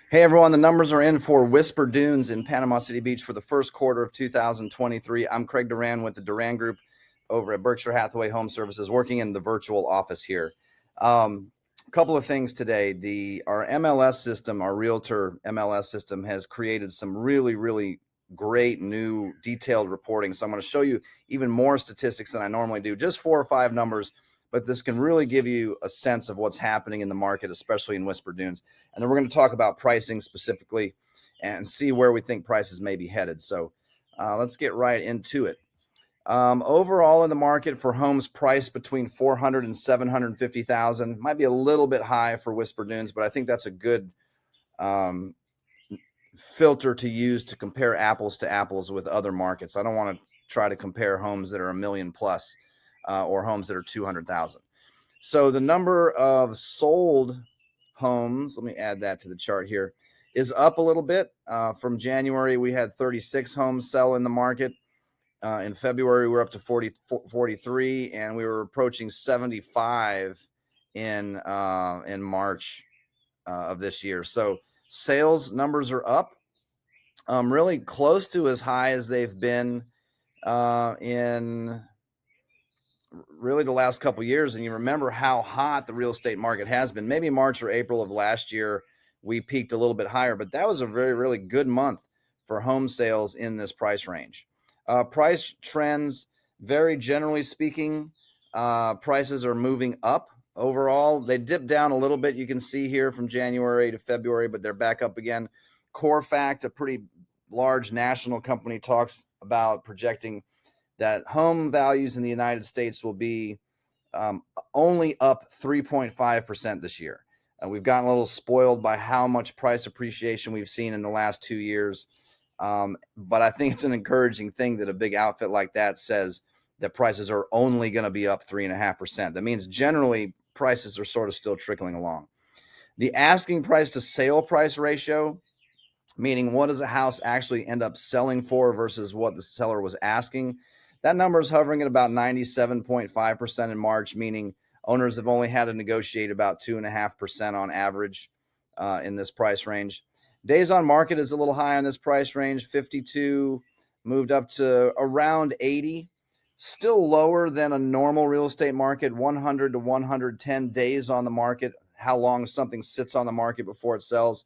Hey everyone, the numbers are in for Whisper Dunes in Panama City Beach for the first quarter of 2023. I'm Craig Duran with the Duran Group over at Berkshire Hathaway Home Services, working in the virtual office here. A couple of things today. Our MLS system, our Realtor MLS system, has created some really great new detailed reporting. So I'm going to show you even more statistics than I normally do, just 4 or 5 numbers, but this can really give you a sense of what's happening in the market, especially in Whisper Dunes. And then we're going to talk about pricing specifically and see where we think prices may be headed. So let's get right into it. Overall in the market for homes priced between 400 and 750,000, might be a little bit high for Whisper Dunes, but I think that's a good um, filter to use to compare apples to apples with other markets. I don't want to try to compare homes that are a million plus or homes that are 200,000. So the number of sold homes, let me add that to the chart here, is up a little bit. From January, we had 36 homes sell in the market. In February, we're up to 43, and we were approaching 75 in March of this year. So sales numbers are up, really close to as high as they've been in really the last couple of years. And you remember how hot the real estate market has been. Maybe March or April of last year, we peaked a little bit higher, but that was a really good month for home sales in this price range. Price trends, very generally speaking, prices are moving up overall. They dipped down a little bit. You can see here from January to February, but they're back up again. CoreFact, a pretty large national company, talks about projecting that home values in the United States will be only up 3.5% this year. We've gotten a little spoiled by how much price appreciation we've seen in the last 2 years. But I think it's an encouraging thing that a big outfit like that says that prices are only going to be up 3.5%. That means generally prices are sort of still trickling along. The asking price to sale price ratio, meaning what does a house actually end up selling for versus what the seller was asking, that number is hovering at about 97.5% in March, meaning owners have only had to negotiate about 2.5% on average in this price range. Days on market is a little high on this price range, 52, moved up to around 80. Still lower than a normal real estate market, 100 to 110 days on the market, how long something sits on the market before it sells.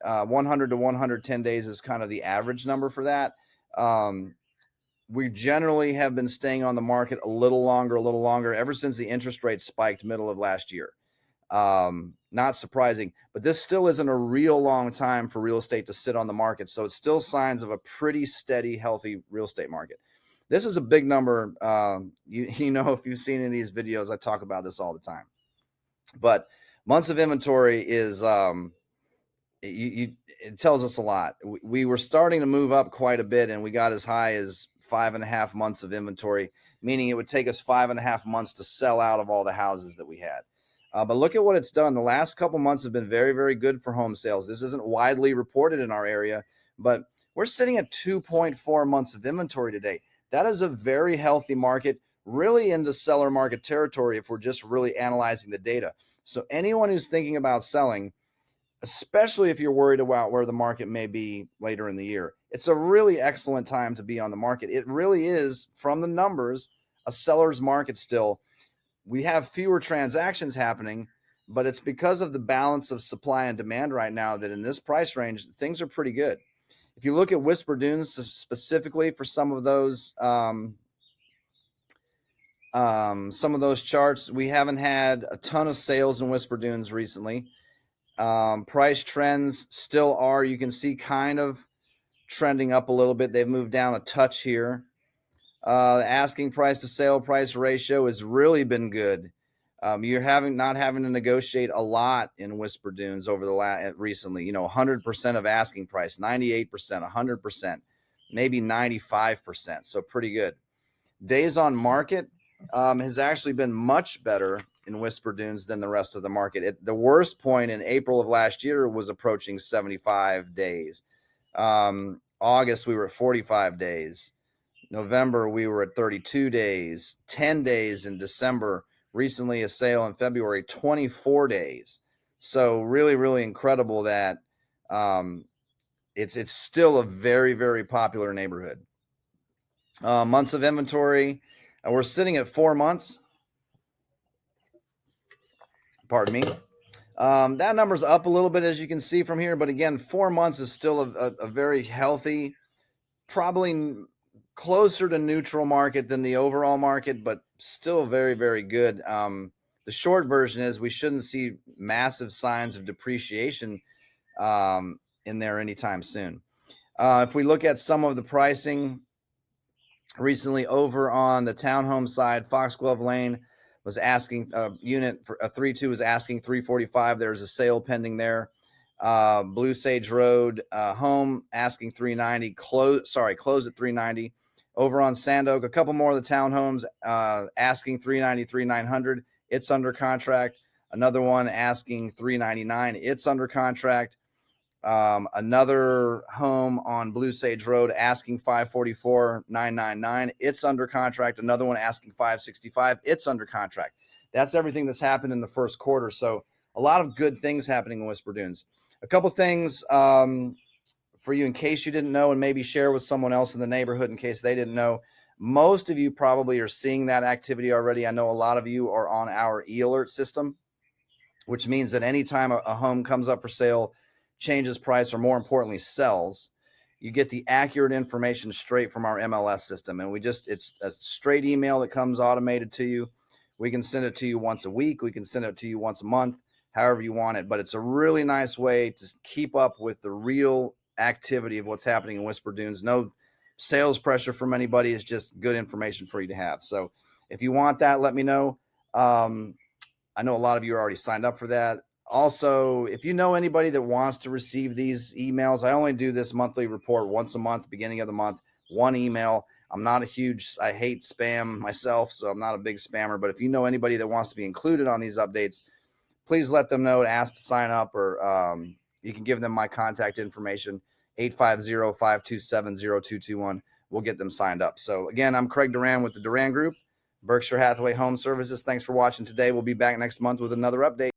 100 to 110 days is kind of the average number for that. We generally have been staying on the market a little longer ever since the interest rate spiked middle of last year. Not surprising, but this still isn't a real long time for real estate to sit on the market. So it's still signs of a pretty steady, healthy real estate market. This is a big number. You know, if you've seen any of these videos, I talk about this all the time. But months of inventory is it tells us a lot. We were starting to move up quite a bit, and we got as high as 5.5 months of inventory, meaning it would take us 5.5 months to sell out of all the houses that we had. But look at what it's done. The last couple months have been very good for home sales. This isn't widely reported in our area, but we're sitting at 2.4 months of inventory today. That is a very healthy market, really into seller market territory if we're just really analyzing the data. So anyone who's thinking about selling, especially if you're worried about where the market may be later in the year, it's a really excellent time to be on the market. It really is, from the numbers, a seller's market still. We have fewer transactions happening, but it's because of the balance of supply and demand right now that in this price range, things are pretty good. If you look at Whisper Dunes specifically for some of those charts, we haven't had a ton of sales in Whisper Dunes recently. Price trends still are, you can see, kind of trending up a little bit. They've moved down a touch here. The asking price to sale price ratio has really been good. You're not having to negotiate a lot in Whisper Dunes over the recently. 100% of asking price, 98%, 100%, maybe 95%. So pretty good. Days on market has actually been much better in Whisper Dunes than the rest of the market. The worst point in April of last year was approaching 75 days. August, we were at 45 days. November, we were at 32 days, 10 days in December. Recently, a sale in February, 24 days. So really incredible that It's still a very, very popular neighborhood. Months of inventory, we're sitting at 4 months. Pardon me. That number's up a little bit, as you can see from here, but again, 4 months is still a very healthy, probably closer to neutral market than the overall market, but still very, very good. The short version is we shouldn't see massive signs of depreciation in there anytime soon. If we look at some of the pricing recently over on the townhome side, Foxglove Lane was asking unit for a 3.2 was asking 345. There's a sale pending there. Blue Sage Road home asking 390. Close at 390. Over on Sand Oak, a couple more of the townhomes asking 393, 900. It's under contract. Another one asking 399. It's under contract. Another home on Blue Sage Road asking 544, 999. It's under contract. Another one asking 565. It's under contract. That's everything that's happened in the first quarter. So a lot of good things happening in Whisper Dunes. A couple things for you in case you didn't know, and maybe share with someone else in the neighborhood in case they didn't know. Most of you probably are seeing that activity already. I know a lot of you are on our e-alert system, which means that anytime a home comes up for sale, changes price, or more importantly, sells, you get the accurate information straight from our MLS system. And it's a straight email that comes automated to you. We can send it to you once a week. We can send it to you once a month, however you want it. But it's a really nice way to keep up with the real activity of what's happening in Whisper Dunes. No sales pressure from anybody. It's just good information for you to have. So if you want that, let me know. I know a lot of you are already signed up for that. Also, if you know anybody that wants to receive these emails, I only do this monthly report once a month, beginning of the month, one email. I hate spam myself, so I'm not a big spammer. But if you know anybody that wants to be included on these updates, please let them know, ask to sign up, or you can give them my contact information, 850-527-0221. We'll get them signed up. So again, I'm Craig Duran with the Duran Group, Berkshire Hathaway Home Services. Thanks for watching today. We'll be back next month with another update.